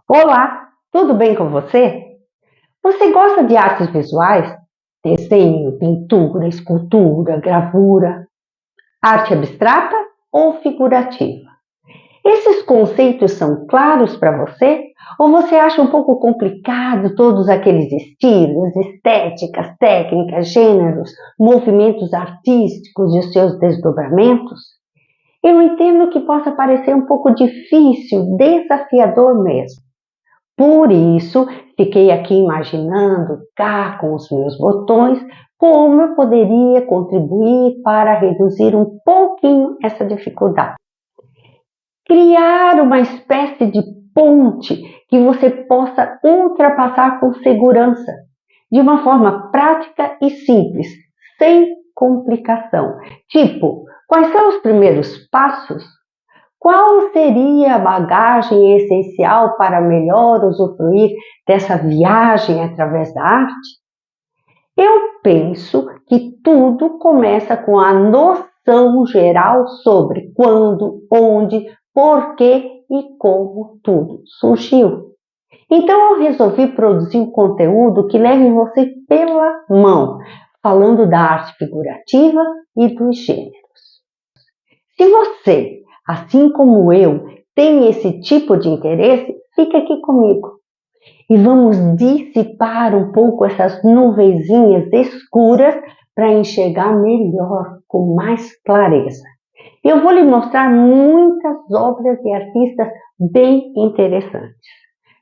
Olá, tudo bem com você? Você gosta de artes visuais? Desenho, pintura, escultura, gravura, arte abstrata ou figurativa? Esses conceitos são claros para você? Ou você acha um pouco complicado todos aqueles estilos, estéticas, técnicas, gêneros, movimentos artísticos e os seus desdobramentos? Eu entendo que possa parecer um pouco difícil, desafiador mesmo. Por isso, fiquei aqui imaginando cá com os meus botões como eu poderia contribuir para reduzir um pouquinho essa dificuldade. Criar uma espécie de ponte que você possa ultrapassar com segurança, de uma forma prática e simples, sem complicação. Tipo, quais são os primeiros passos? Qual seria a bagagem essencial para melhor usufruir dessa viagem através da arte? Eu penso que tudo começa com a noção geral sobre quando, onde, porquê e como tudo surgiu. Então eu resolvi produzir um conteúdo que leve você pela mão, falando da arte figurativa e dos gêneros. Se você, assim como eu, tem esse tipo de interesse, fique aqui comigo e vamos dissipar um pouco essas nuvenzinhas escuras para enxergar melhor, com mais clareza. Eu vou lhe mostrar muitas obras de artistas bem interessantes.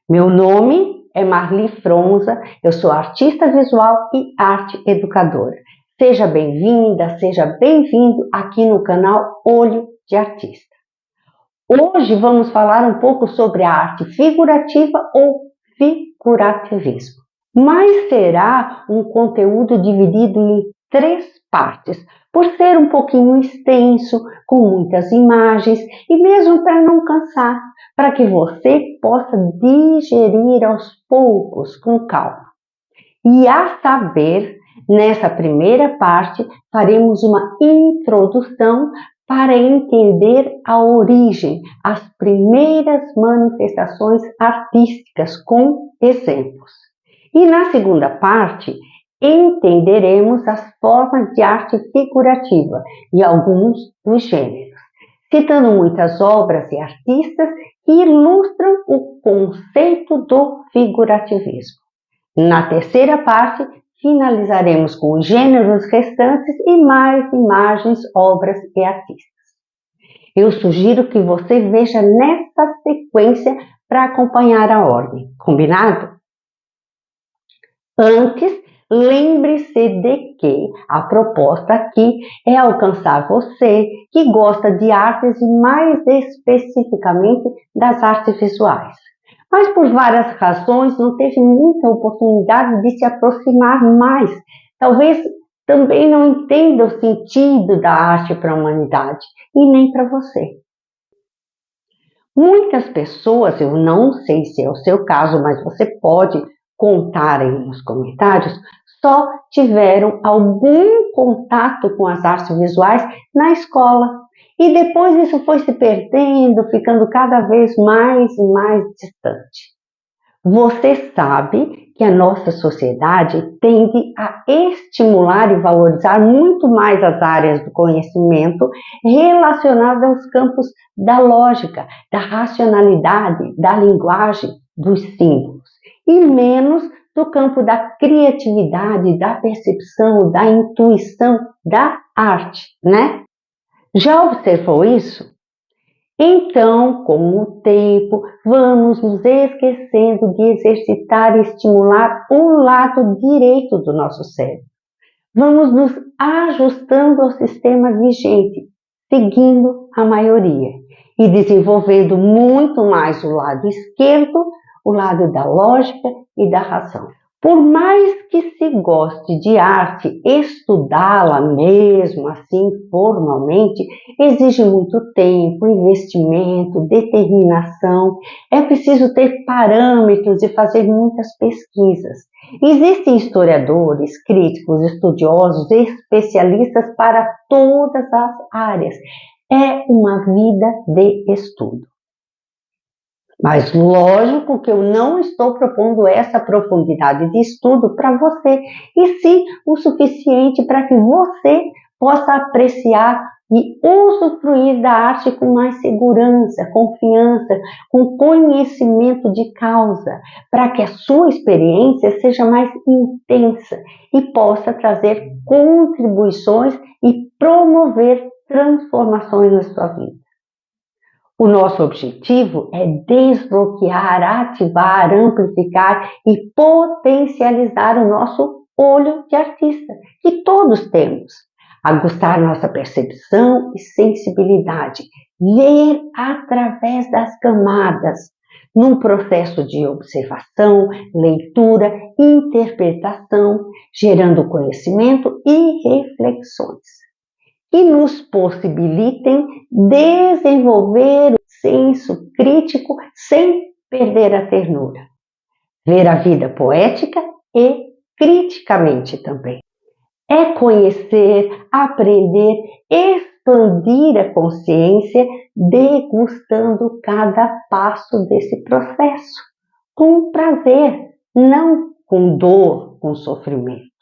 Meu nome é Marli Fronza, eu sou artista visual e arte educadora. Seja bem-vinda, seja bem-vindo aqui no canal Olho de Artista. Hoje vamos falar um pouco sobre a arte figurativa ou figurativismo, mas será um conteúdo dividido em 3 partes, por ser um pouquinho extenso, com muitas imagens e mesmo para não cansar, para que você possa digerir aos poucos, com calma. E a saber, nessa primeira parte, faremos uma introdução para entender a origem, as primeiras manifestações artísticas com exemplos. E na segunda parte, entenderemos as formas de arte figurativa e alguns dos gêneros, citando muitas obras e artistas que ilustram o conceito do figurativismo. Na terceira parte, finalizaremos com os gêneros restantes e mais imagens, obras e artistas. Eu sugiro que você veja nessa sequência para acompanhar a ordem, combinado? Antes, lembre-se de que a proposta aqui é alcançar você que gosta de artes e mais especificamente das artes visuais, mas por várias razões não teve muita oportunidade de se aproximar mais. Talvez também não entenda o sentido da arte para a humanidade e nem para você. Muitas pessoas, eu não sei se é o seu caso, mas você pode contar aí nos comentários, só tiveram algum contato com as artes visuais na escola. E depois isso foi se perdendo, ficando cada vez mais e mais distante. Você sabe que a nossa sociedade tende a estimular e valorizar muito mais as áreas do conhecimento relacionadas aos campos da lógica, da racionalidade, da linguagem, dos símbolos, e menos do campo da criatividade, da percepção, da intuição, da arte, né? Já observou isso? Então, com o tempo, vamos nos esquecendo de exercitar e estimular o lado direito do nosso cérebro. Vamos nos ajustando ao sistema vigente, seguindo a maioria e desenvolvendo muito mais o lado esquerdo, o lado da lógica e da razão. Por mais que se goste de arte, estudá-la mesmo assim formalmente exige muito tempo, investimento, determinação. É preciso ter parâmetros e fazer muitas pesquisas. Existem historiadores, críticos, estudiosos, especialistas para todas as áreas. É uma vida de estudo. Mas lógico que eu não estou propondo essa profundidade de estudo para você, e sim o suficiente para que você possa apreciar e usufruir da arte com mais segurança, confiança, com conhecimento de causa, para que a sua experiência seja mais intensa e possa trazer contribuições e promover transformações na sua vida. O nosso objetivo é desbloquear, ativar, amplificar e potencializar o nosso olho de artista, que todos temos. Aguçar nossa percepção e sensibilidade, ler através das camadas, num processo de observação, leitura, interpretação, gerando conhecimento e reflexões que nos possibilitem desenvolver o senso crítico sem perder a ternura. Ver a vida poética e criticamente também. É conhecer, aprender, expandir a consciência, degustando cada passo desse processo, com prazer, não com dor, com sofrimento.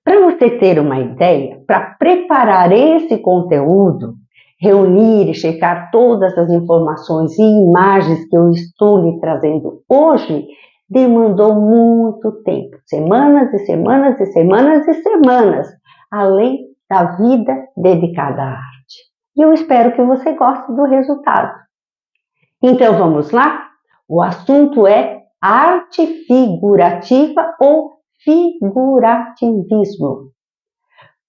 Para você ter uma ideia, para preparar esse conteúdo, reunir e checar todas as informações e imagens que eu estou lhe trazendo hoje, demandou muito tempo, semanas e semanas e semanas e semanas, além da vida dedicada à arte. E eu espero que você goste do resultado. Então vamos lá? O assunto é arte figurativa ou figurativismo,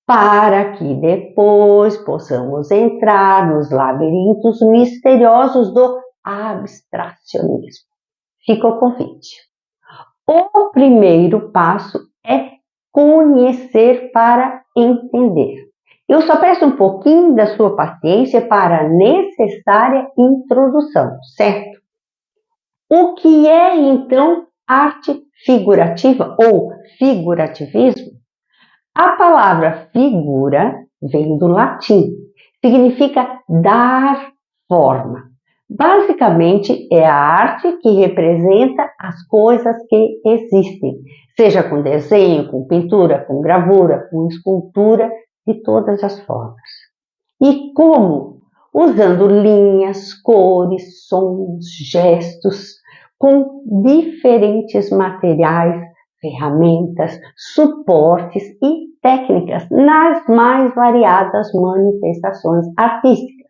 para que depois possamos entrar nos labirintos misteriosos do abstracionismo. Fica o convite. O primeiro passo é conhecer para entender. Eu só peço um pouquinho da sua paciência para a necessária introdução, certo? O que é, então, arte figurativa ou figurativismo? A palavra figura vem do latim, significa dar forma. Basicamente, é a arte que representa as coisas que existem, seja com desenho, com pintura, com gravura, com escultura, de todas as formas. E como? Usando linhas, cores, sons, gestos, com diferentes materiais, ferramentas, suportes e técnicas nas mais variadas manifestações artísticas,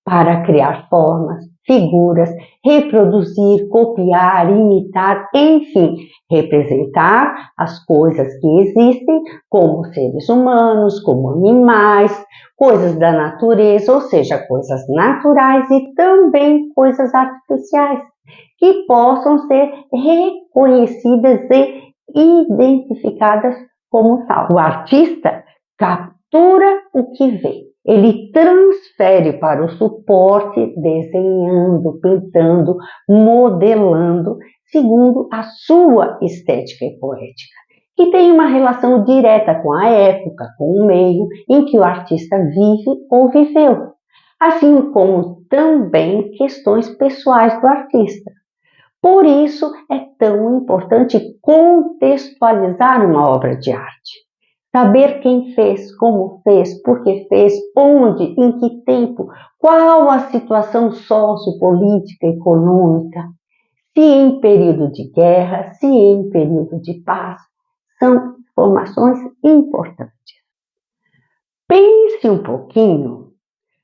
para criar formas, figuras, reproduzir, copiar, imitar, enfim, representar as coisas que existem como seres humanos, como animais, coisas da natureza, ou seja, coisas naturais e também coisas artificiais, que possam ser reconhecidas e identificadas como tal. O artista captura o que vê. Ele transfere para o suporte, desenhando, pintando, modelando, segundo a sua estética e poética, que tem uma relação direta com a época, com o meio em que o artista vive ou viveu, assim como também questões pessoais do artista. Por isso é tão importante contextualizar uma obra de arte. Saber quem fez, como fez, por que fez, onde, em que tempo, qual a situação sociopolítica, econômica, se em período de guerra, se em período de paz, são informações importantes. Pense um pouquinho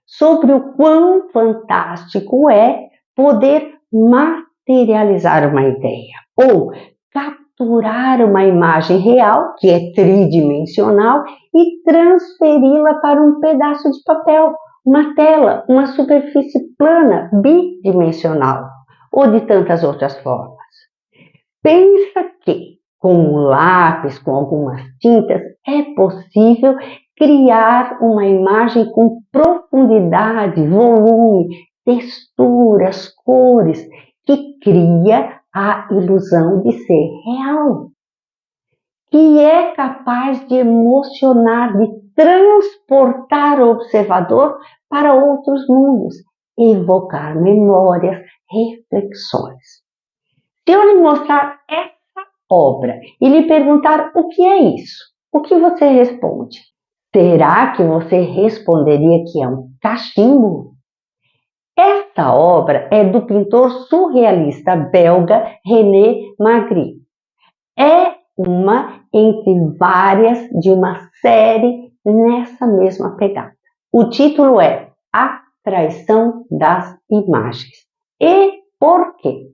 sobre o quão fantástico é poder materializar uma ideia ou capturar uma imagem real, que é tridimensional, e transferi-la para um pedaço de papel, uma tela, uma superfície plana, bidimensional, ou de tantas outras formas. Pensa que, com um lápis, com algumas tintas, é possível criar uma imagem com profundidade, volume, texturas, cores, que cria a ilusão de ser real, que é capaz de emocionar, de transportar o observador para outros mundos, evocar memórias, reflexões. Se eu lhe mostrar essa obra e lhe perguntar o que é isso, o que você responde? Será que você responderia que é um cachimbo? Esta obra é do pintor surrealista belga René Magritte. É uma entre várias de uma série nessa mesma pegada. O título é A Traição das Imagens. E por quê?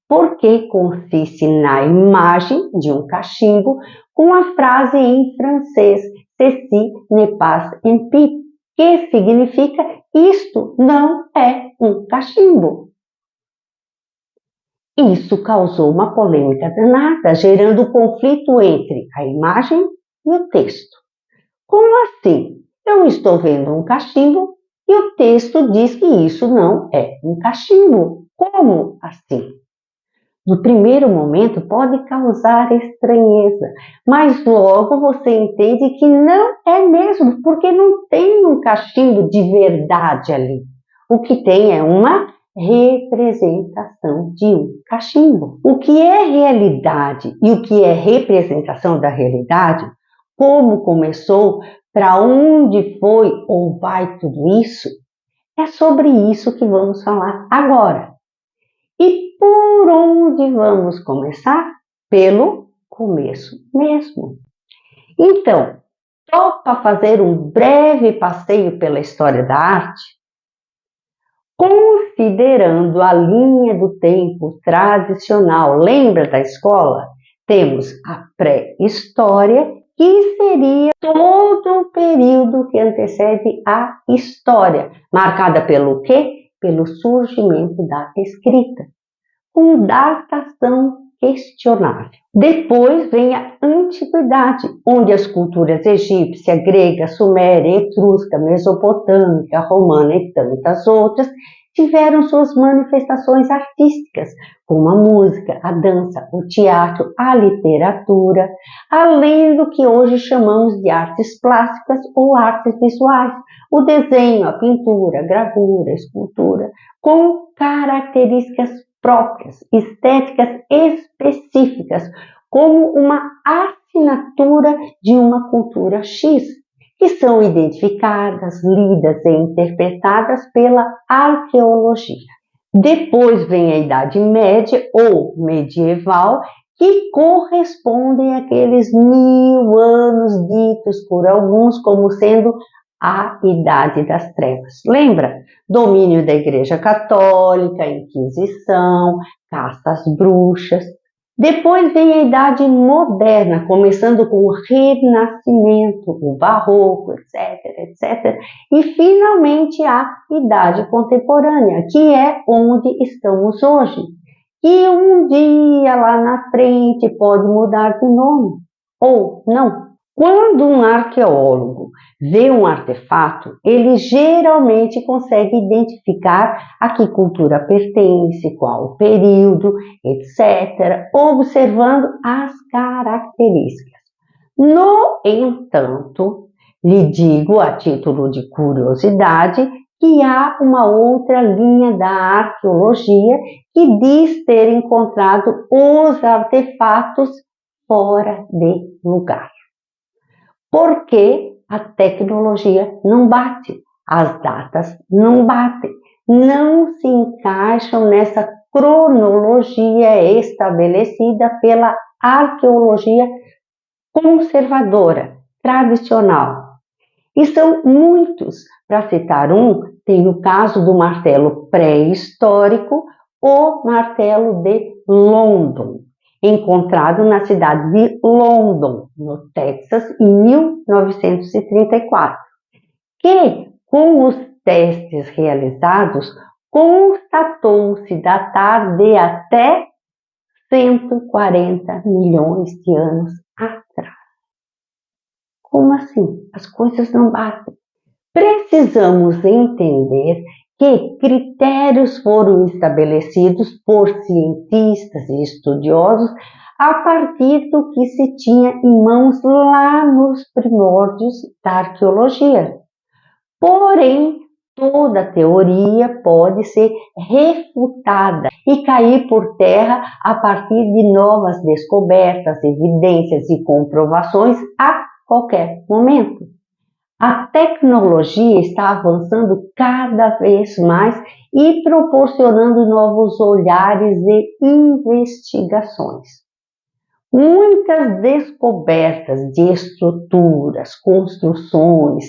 Porque consiste na imagem de um cachimbo com a frase em francês Ceci n'est pas un pipe, que significa isto não é um cachimbo. Isso causou uma polêmica danada, gerando conflito entre a imagem e o texto. Como assim? Eu estou vendo um cachimbo e o texto diz que isso não é um cachimbo. Como assim? No primeiro momento pode causar estranheza, mas logo você entende que não é mesmo, porque não tem um cachimbo de verdade ali. O que tem é uma representação de um cachimbo. O que é realidade e o que é representação da realidade, como começou, para onde foi ou vai tudo isso, é sobre isso que vamos falar agora. E por onde vamos começar? Pelo começo mesmo. Então, topa fazer um breve passeio pela história da arte? Considerando a linha do tempo tradicional, lembra da escola? Temos a pré-história, que seria todo o período que antecede a história, marcada pelo quê? Pelo surgimento da escrita, com datação questionável. Depois vem a antiguidade, onde as culturas egípcia, grega, suméria, etrusca, mesopotâmica, romana e tantas outras tiveram suas manifestações artísticas, como a música, a dança, o teatro, a literatura, além do que hoje chamamos de artes plásticas ou artes visuais, o desenho, a pintura, a gravura, a escultura, com características próprias, estéticas específicas, como uma assinatura de uma cultura X, que são identificadas, lidas e interpretadas pela arqueologia. Depois vem a Idade Média ou medieval, que correspondem àqueles 1000 anos ditos por alguns como sendo a Idade das Trevas. Lembra? Domínio da Igreja Católica, Inquisição, caça às bruxas. Depois vem a Idade Moderna, começando com o Renascimento, o Barroco, etc. E finalmente a Idade Contemporânea, que é onde estamos hoje. E um dia lá na frente pode mudar de nome, ou não. Quando um arqueólogo vê um artefato, ele geralmente consegue identificar a que cultura pertence, qual período, etc., observando as características. No entanto, lhe digo a título de curiosidade que há uma outra linha da arqueologia que diz ter encontrado os artefatos fora de lugar. Porque a tecnologia não bate, as datas não batem, não se encaixam nessa cronologia estabelecida pela arqueologia conservadora, tradicional. E são muitos. Para citar um, tem o caso do martelo pré-histórico, o martelo de London, encontrado na cidade de London, no Texas, em 1934, que, com os testes realizados, constatou-se datar de até 140 milhões de anos atrás. Como assim? As coisas não batem. Precisamos entender que critérios foram estabelecidos por cientistas e estudiosos a partir do que se tinha em mãos lá nos primórdios da arqueologia. Porém, toda teoria pode ser refutada e cair por terra a partir de novas descobertas, evidências e comprovações a qualquer momento. A tecnologia está avançando cada vez mais e proporcionando novos olhares e investigações. Muitas descobertas de estruturas, construções,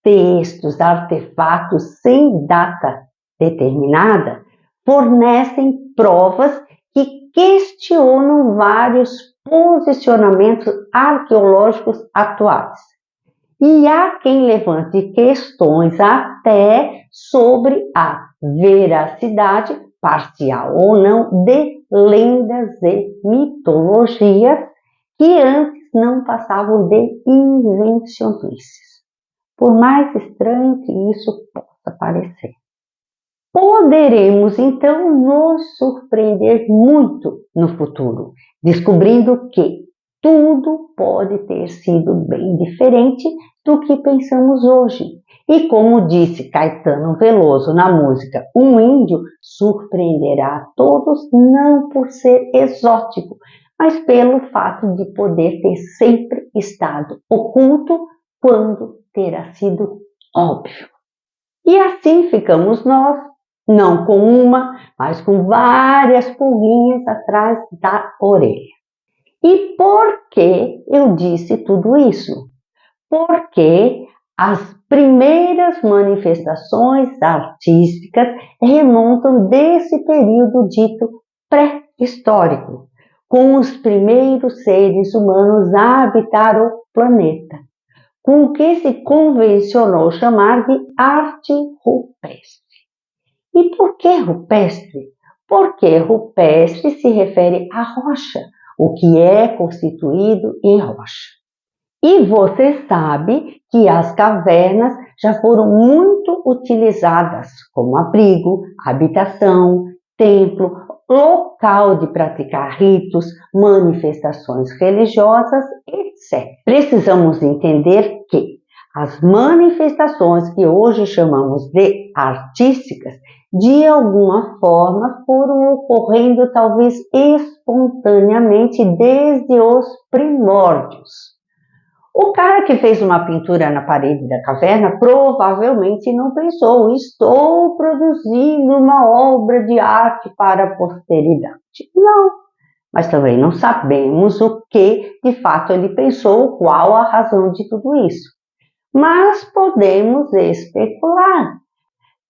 textos, artefatos sem data determinada fornecem provas que questionam vários posicionamentos arqueológicos atuais. E há quem levante questões até sobre a veracidade, parcial ou não, de lendas e mitologias que antes não passavam de invencionices, por mais estranho que isso possa parecer. Poderemos então nos surpreender muito no futuro, descobrindo que tudo pode ter sido bem diferente do que pensamos hoje. E como disse Caetano Veloso na música Um Índio, surpreenderá a todos não por ser exótico, mas pelo fato de poder ter sempre estado oculto quando terá sido óbvio. E assim ficamos nós, não com uma, mas com várias pulguinhas atrás da orelha. E por que eu disse tudo isso? Porque as primeiras manifestações artísticas remontam desse período dito pré-histórico, com os primeiros seres humanos a habitar o planeta, com o que se convencionou chamar de arte rupestre. E por que rupestre? Porque rupestre se refere à rocha, o que é constituído em rocha. E você sabe que as cavernas já foram muito utilizadas como abrigo, habitação, templo, local de praticar ritos, manifestações religiosas, etc. Precisamos entender que as manifestações que hoje chamamos de artísticas, de alguma forma foram ocorrendo talvez espontaneamente desde os primórdios. O cara que fez uma pintura na parede da caverna provavelmente não pensou: estou produzindo uma obra de arte para a posteridade. Não, mas também não sabemos o que de fato ele pensou, qual a razão de tudo isso. Mas podemos especular.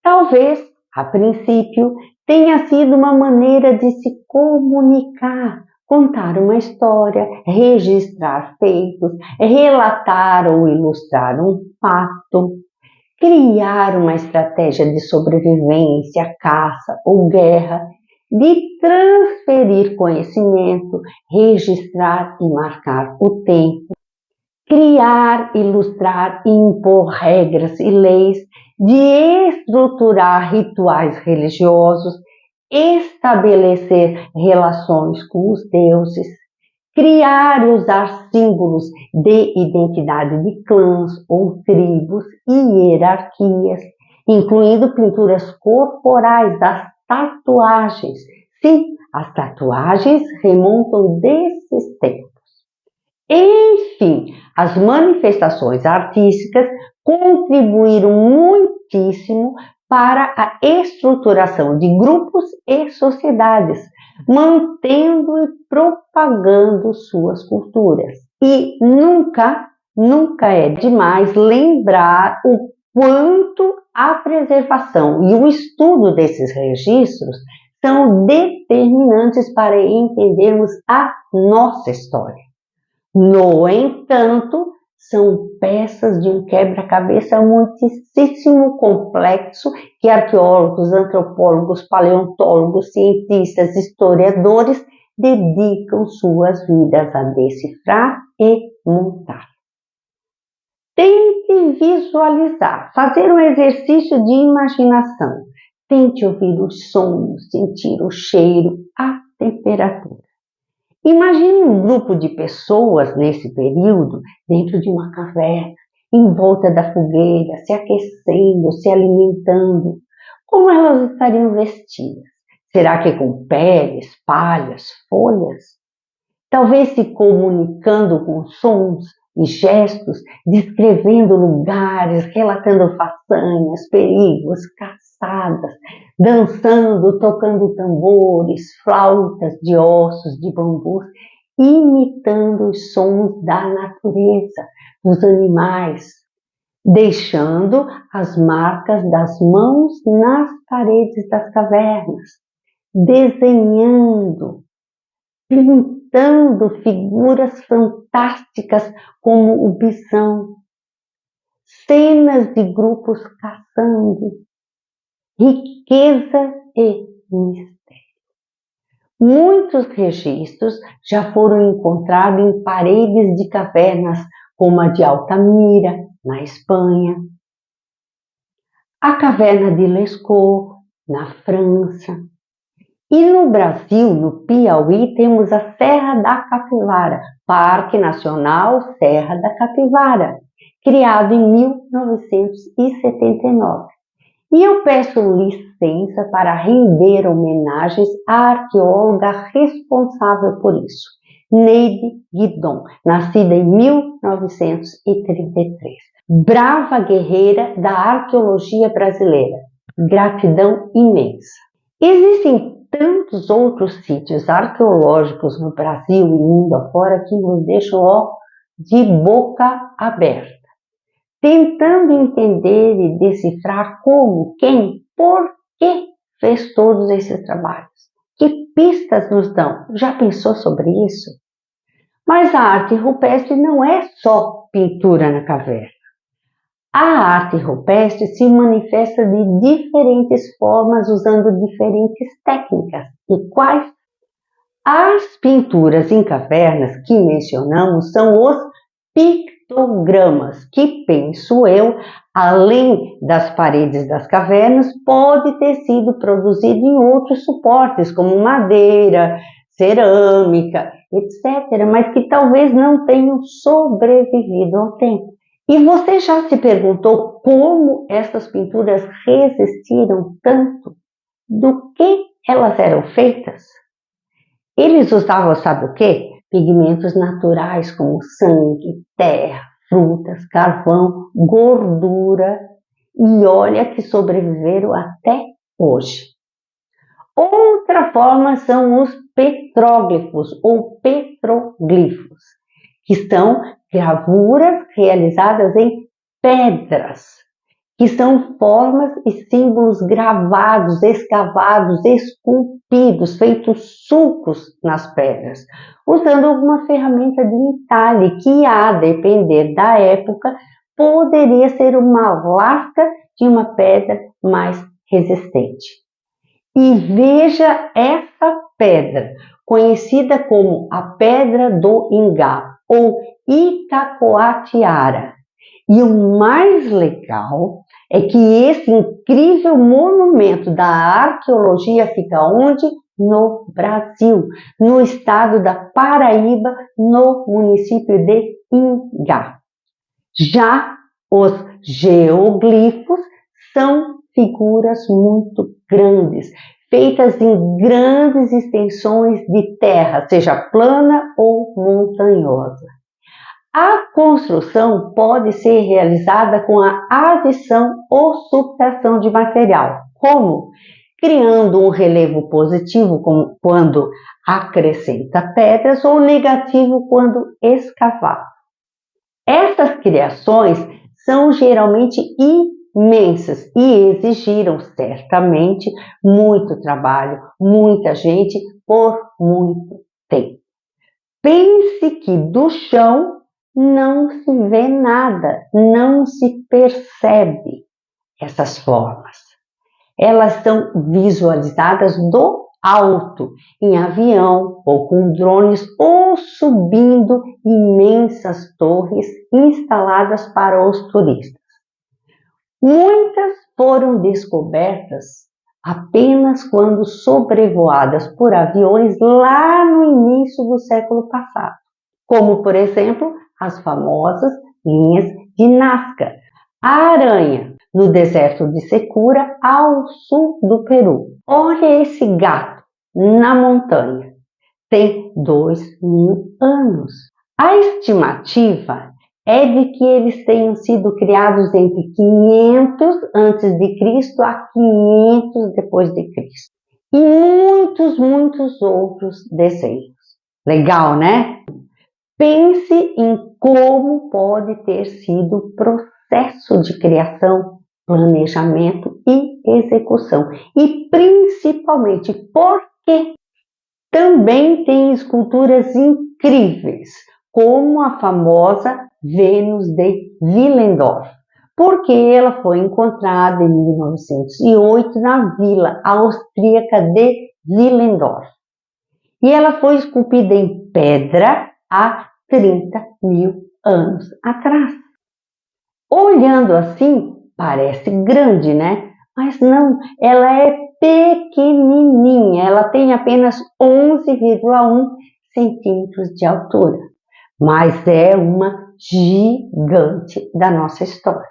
Talvez, a princípio, tenha sido uma maneira de se comunicar, contar uma história, registrar feitos, relatar ou ilustrar um fato, criar uma estratégia de sobrevivência, caça ou guerra, de transferir conhecimento, registrar e marcar o tempo, criar, ilustrar e impor regras e leis, de estruturar rituais religiosos, estabelecer relações com os deuses, criar e usar símbolos de identidade de clãs ou tribos e hierarquias, incluindo pinturas corporais, das tatuagens. Sim, as tatuagens remontam desses tempos. Enfim, as manifestações artísticas contribuíram muitíssimo para a estruturação de grupos e sociedades, mantendo e propagando suas culturas. E nunca é demais lembrar o quanto a preservação e o estudo desses registros são determinantes para entendermos a nossa história. No entanto, são peças de um quebra-cabeça muitíssimo complexo que arqueólogos, antropólogos, paleontólogos, cientistas, historiadores dedicam suas vidas a decifrar e montar. Tente visualizar, fazer um exercício de imaginação. Tente ouvir os sons, sentir o cheiro, a temperatura. Imagine um grupo de pessoas nesse período dentro de uma caverna, em volta da fogueira, se aquecendo, se alimentando. Como elas estariam vestidas? Será que com peles, palhas, folhas? Talvez se comunicando com sons e gestos, descrevendo lugares, relatando façanhas, perigos, caçadas, dançando, tocando tambores, flautas de ossos, de bambus, imitando os sons da natureza, dos animais, deixando as marcas das mãos nas paredes das cavernas, desenhando, pintando figuras fantásticas como o bisão, cenas de grupos caçando, riqueza e mistério. Muitos registros já foram encontrados em paredes de cavernas, como a de Altamira, na Espanha, a caverna de Lascaux, na França. E no Brasil, no Piauí, temos a Serra da Capivara, Parque Nacional Serra da Capivara, criado em 1979. E eu peço licença para render homenagens à arqueóloga responsável por isso, Neide Guidon, nascida em 1933. Brava guerreira da arqueologia brasileira. Gratidão imensa. Existem tantos outros sítios arqueológicos no Brasil e mundo afora que nos deixam de boca aberta, tentando entender e decifrar como, quem, por que fez todos esses trabalhos. Que pistas nos dão? Já pensou sobre isso? Mas a arte rupestre não é só pintura na caverna. A arte rupestre se manifesta de diferentes formas usando diferentes técnicas. E quais? As pinturas em cavernas que mencionamos são os pictogramas, que, penso eu, além das paredes das cavernas, pode ter sido produzido em outros suportes, como madeira, cerâmica, etc., mas que talvez não tenham sobrevivido ao tempo. E você já se perguntou como essas pinturas resistiram tanto? Do que elas eram feitas? Eles usavam, sabe o quê? Pigmentos naturais como sangue, terra, frutas, carvão, gordura, e olha que sobreviveram até hoje. Outra forma são os petróglifos ou petroglifos, que são gravuras realizadas em pedras, que são formas e símbolos gravados, escavados, esculpidos, feitos sulcos nas pedras, usando alguma ferramenta de entalhe que, a depender da época, poderia ser uma lasca de uma pedra mais resistente. E veja essa pedra, conhecida como a Pedra do Ingá ou Itacoatiara. E o mais legal é que esse incrível monumento da arqueologia fica onde? No Brasil, no estado da Paraíba, no município de Ingá. Já os geoglifos são figuras muito grandes, feitas em grandes extensões de terra, seja plana ou montanhosa. A construção pode ser realizada com a adição ou subtração de material. Como? Criando um relevo positivo quando acrescenta pedras ou negativo quando escavado. Essas criações são geralmente imensas e exigiram certamente muito trabalho, muita gente por muito tempo. Pense que do chão não se vê nada, não se percebe essas formas. Elas são visualizadas do alto, em avião ou com drones ou subindo imensas torres instaladas para os turistas. Muitas foram descobertas apenas quando sobrevoadas por aviões lá no início do século passado, como, por exemplo, as famosas linhas de Nazca, a aranha, no deserto de Secura, ao sul do Peru. Olha esse gato na montanha, tem 2.000 anos. A estimativa é de que eles tenham sido criados entre 500 a.C. a 500 depois de Cristo. E muitos outros desenhos. Legal, né? Pense em como pode ter sido o processo de criação, planejamento e execução. E principalmente porque também tem esculturas incríveis, como a famosa Vênus de Willendorf, porque ela foi encontrada em 1908 na vila austríaca de Willendorf. E ela foi esculpida em pedra há 30.000 anos atrás. Olhando assim, parece grande, né? Mas não, ela é pequenininha, ela tem apenas 11,1 centímetros de altura, mas é uma gigante da nossa história.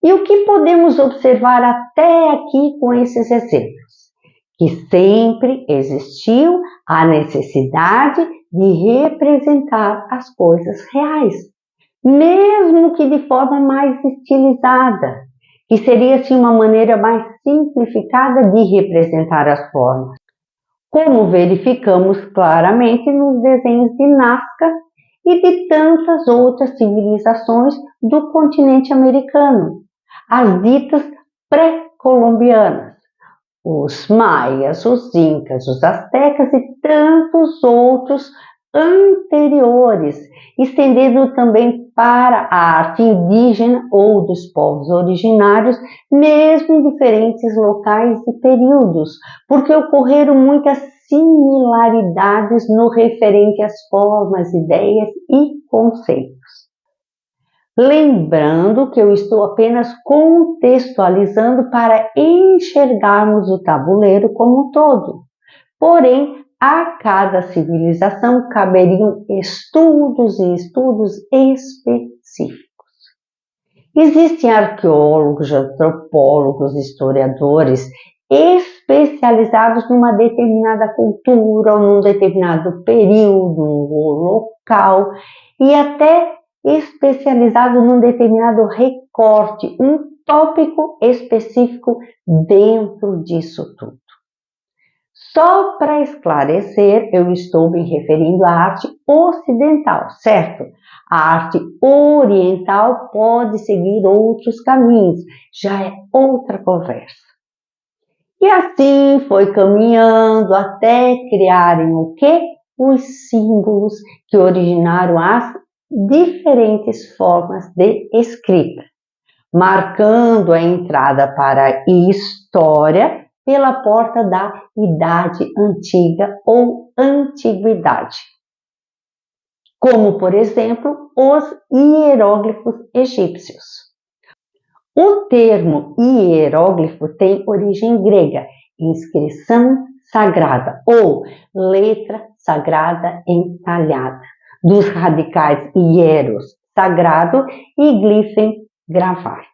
E o que podemos observar até aqui com esses exemplos? Que sempre existiu a necessidade de representar as coisas reais, mesmo que de forma mais estilizada, que seria assim uma maneira mais simplificada de representar as formas, como verificamos claramente nos desenhos de Nazca e de tantas outras civilizações do continente americano, as ditas pré-colombianas, os maias, os incas, os astecas e tantos outros anteriores, estendendo também para a arte indígena ou dos povos originários, mesmo em diferentes locais e períodos, porque ocorreram muitas similaridades no referente às formas, ideias e conceitos. Lembrando que eu estou apenas contextualizando para enxergarmos o tabuleiro como um todo. Porém, a cada civilização caberiam estudos e estudos específicos. Existem arqueólogos, antropólogos, historiadores especializados numa determinada cultura ou num determinado período ou local e até especializado num determinado recorte, um tópico específico dentro disso tudo. Só para esclarecer, eu estou me referindo à arte ocidental, certo? A arte oriental pode seguir outros caminhos, já é outra conversa. E assim foi caminhando até criarem o quê? Os símbolos que originaram as diferentes formas de escrita, marcando a entrada para a história pela porta da Idade Antiga ou Antiguidade, como, por exemplo, os hieróglifos egípcios. O termo hieróglifo tem origem grega, inscrição sagrada ou letra sagrada entalhada, dos radicais hieros, sagrado, e glifem, gravar.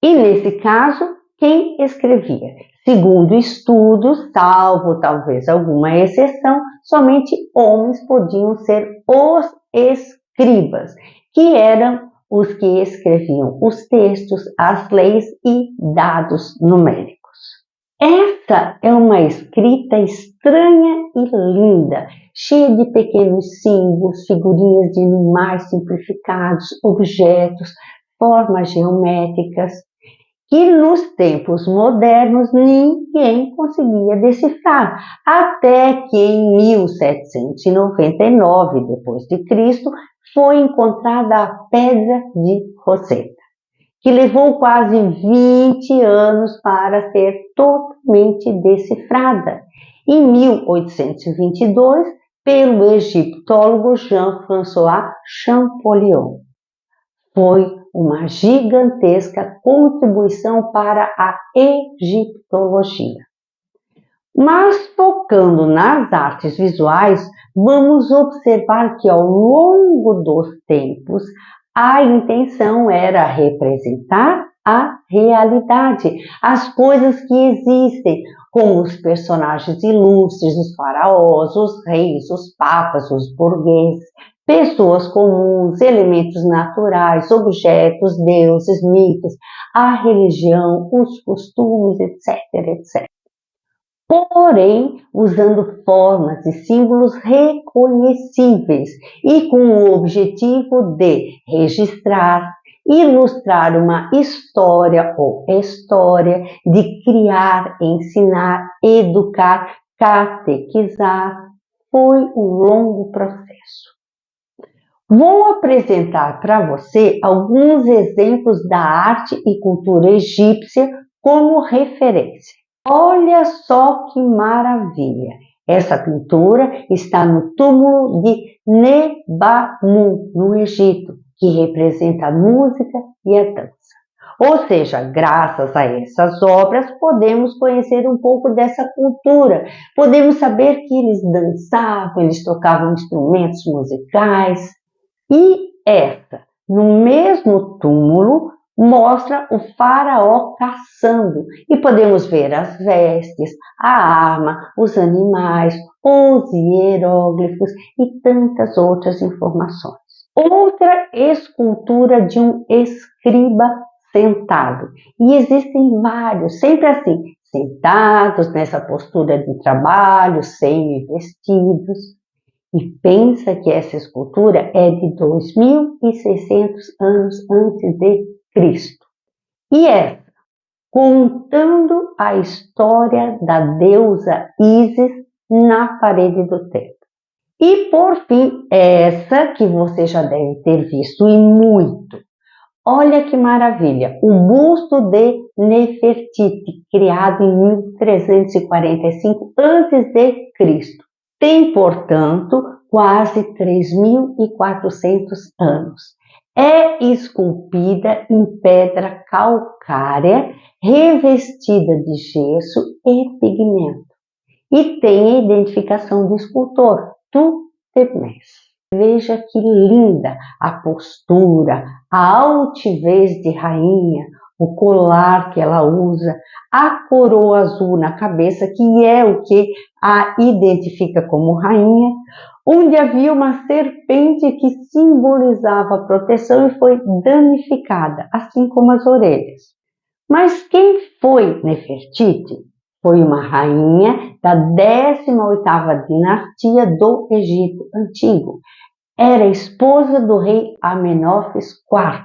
E nesse caso, quem escrevia? Segundo estudos, salvo talvez alguma exceção, somente homens podiam ser os escribas, que eram os que escreviam os textos, as leis e dados numéricos. Essa é uma escrita estranha e linda, cheia de pequenos símbolos, figurinhas de animais simplificados, objetos, formas geométricas, que nos tempos modernos ninguém conseguia decifrar, até que em 1799 d.C. foi encontrada a Pedra de Roseta, que levou quase 20 anos para ser totalmente decifrada, em 1822 pelo egiptólogo Jean-François Champollion. Foi uma gigantesca contribuição para a egiptologia. Mas focando nas artes visuais, vamos observar que ao longo dos tempos, a intenção era representar a realidade, as coisas que existem, como os personagens ilustres, os faraós, os reis, os papas, os burgueses, pessoas comuns, elementos naturais, objetos, deuses, mitos, a religião, os costumes, etc, etc. Porém, usando formas e símbolos reconhecíveis e com o objetivo de registrar, ilustrar uma história ou história, de criar, ensinar, educar, catequizar. Foi um longo processo. Vou apresentar para você alguns exemplos da arte e cultura egípcia como referência. Olha só que maravilha! Essa pintura está no túmulo de Nebamu, no Egito, que representa a música e a dança. Ou seja, graças a essas obras, podemos conhecer um pouco dessa cultura. Podemos saber que eles dançavam, eles tocavam instrumentos musicais. E essa, no mesmo túmulo, mostra o faraó caçando e podemos ver as vestes, a arma, os animais, os hieróglifos e tantas outras informações. Outra escultura de um escriba sentado, e existem vários, sempre assim, sentados nessa postura de trabalho, semi-vestidos. E pensa que essa escultura é de 2600 anos antes de Cristo. E essa, contando a história da deusa Ísis na parede do templo. E por fim, essa que você já deve ter visto e muito. Olha que maravilha, o busto de Nefertiti, criado em 1345 a.C. Tem, portanto, quase 3.400 anos. É esculpida em pedra calcária, revestida de gesso e pigmento. E tem a identificação do escultor, Tutmés. Veja que linda a postura, a altivez de rainha, o colar que ela usa, a coroa azul na cabeça, que é o que a identifica como rainha, onde havia uma serpente que simbolizava a proteção e foi danificada, assim como as orelhas. Mas quem foi Nefertiti? Foi uma rainha da 18ª dinastia do Egito Antigo. Era esposa do rei Amenófis IV,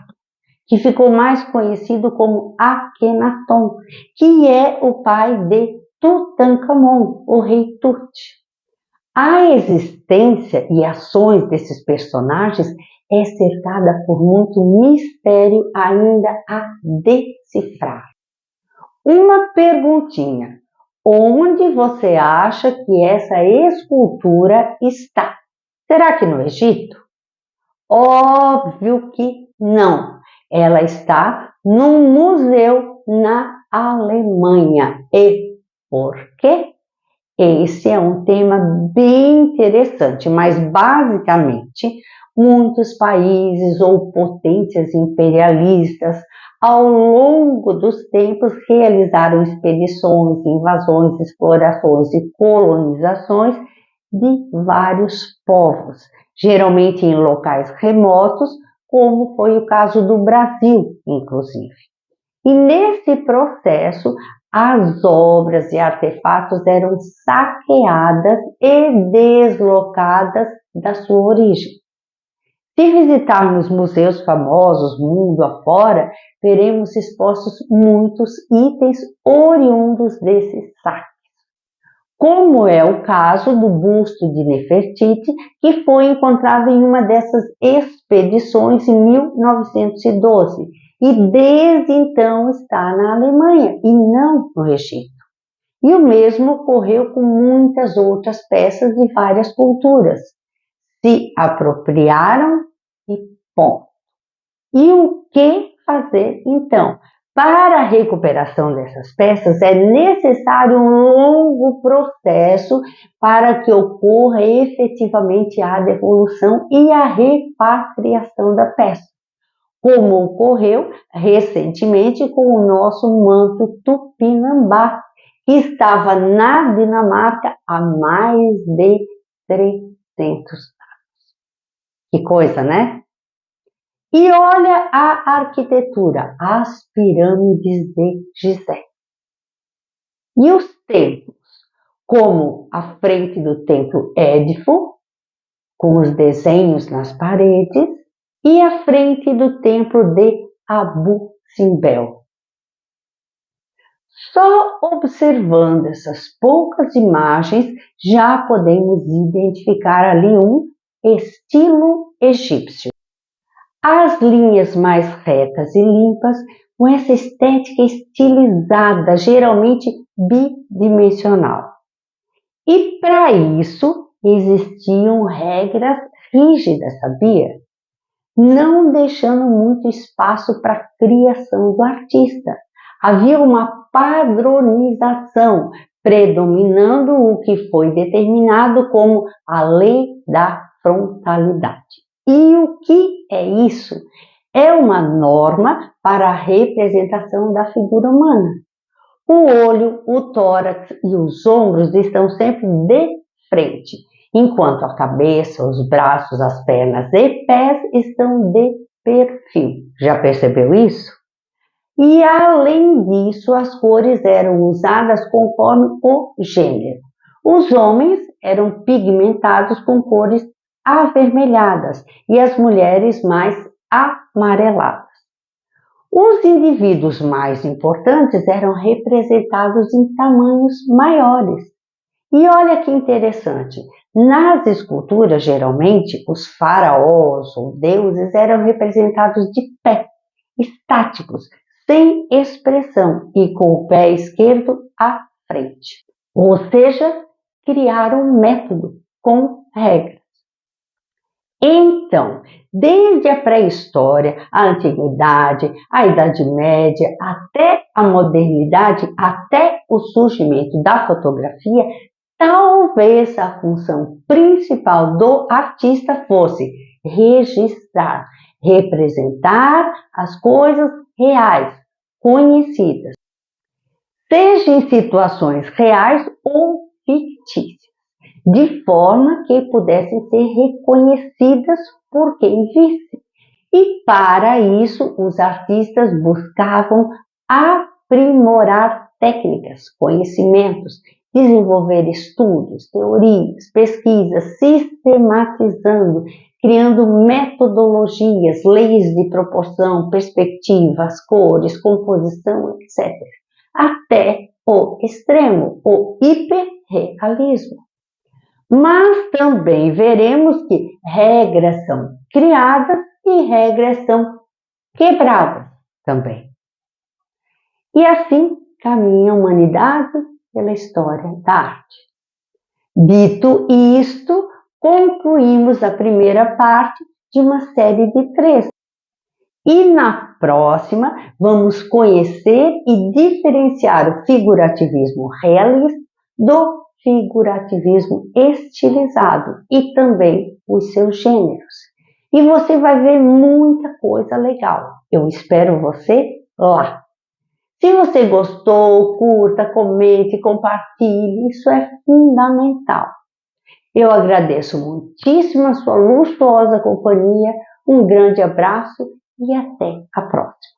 que ficou mais conhecido como Akenaton, que é o pai de Tutankhamon, o rei Tut. A existência e ações desses personagens é cercada por muito mistério ainda a decifrar. Uma perguntinha: onde você acha que essa escultura está? Será que no Egito? Óbvio que não. Ela está num museu na Alemanha. E por quê? Esse é um tema bem interessante, mas basicamente muitos países ou potências imperialistas ao longo dos tempos realizaram expedições, invasões, explorações e colonizações de vários povos, geralmente em locais remotos, como foi o caso do Brasil, inclusive. E nesse processo, as obras e artefatos eram saqueadas e deslocadas da sua origem. Se visitarmos museus famosos mundo afora, veremos expostos muitos itens oriundos desses saques, como é o caso do busto de Nefertiti, que foi encontrado em uma dessas expedições em 1912 e desde então está na Alemanha e não no Egito. E o mesmo ocorreu com muitas outras peças de várias culturas. Se apropriaram e ponto. E o que fazer então Para a recuperação dessas peças é necessário um longo processo para que ocorra efetivamente a devolução e a repatriação da peça, como ocorreu recentemente com o nosso manto Tupinambá, que estava na Dinamarca há mais de 300 anos. Que coisa, né? E olha a arquitetura, as pirâmides de Gizé. E os templos, como a frente do templo Édifo, com os desenhos nas paredes, e a frente do templo de Abu Simbel. Só observando essas poucas imagens já podemos identificar ali um estilo egípcio. As linhas mais retas e limpas, com essa estética estilizada, geralmente bidimensional. E para isso existiam regras rígidas, sabia? Não deixando muito espaço para a criação do artista. Havia uma padronização, predominando o que foi determinado como a lei da frontalidade. E o que é isso? É uma norma para a representação da figura humana. O olho, o tórax e os ombros estão sempre de frente, enquanto a cabeça, os braços, as pernas e pés estão de perfil. Já percebeu isso? E além disso, as cores eram usadas conforme o gênero. Os homens eram pigmentados com cores avermelhadas e as mulheres mais amareladas. Os indivíduos mais importantes eram representados em tamanhos maiores. E olha que interessante, nas esculturas, geralmente, os faraós ou deuses eram representados de pé, estáticos, sem expressão e com o pé esquerdo à frente. Ou seja, criaram um método com regras. Então, desde a pré-história, a antiguidade, a Idade Média, até a modernidade, até o surgimento da fotografia, talvez a função principal do artista fosse registrar, representar as coisas reais, conhecidas, seja em situações reais ou fictícias, de forma que pudessem ser reconhecidas por quem visse. E para isso, os artistas buscavam aprimorar técnicas, conhecimentos, desenvolver estudos, teorias, pesquisas, sistematizando, criando metodologias, leis de proporção, perspectivas, cores, composição, etc. Até o extremo, o hiperrealismo. Mas também veremos que regras são criadas e regras são quebradas também. E assim caminha a humanidade pela história da arte. Dito isto, concluímos a primeira parte de uma série de 3. E na próxima vamos conhecer e diferenciar o figurativismo realista do figurativismo estilizado e também os seus gêneros. E você vai ver muita coisa legal. Eu espero você lá. Se você gostou, curta, comente, compartilhe, isso é fundamental. Eu agradeço muitíssimo a sua luxuosa companhia, um grande abraço e até a próxima.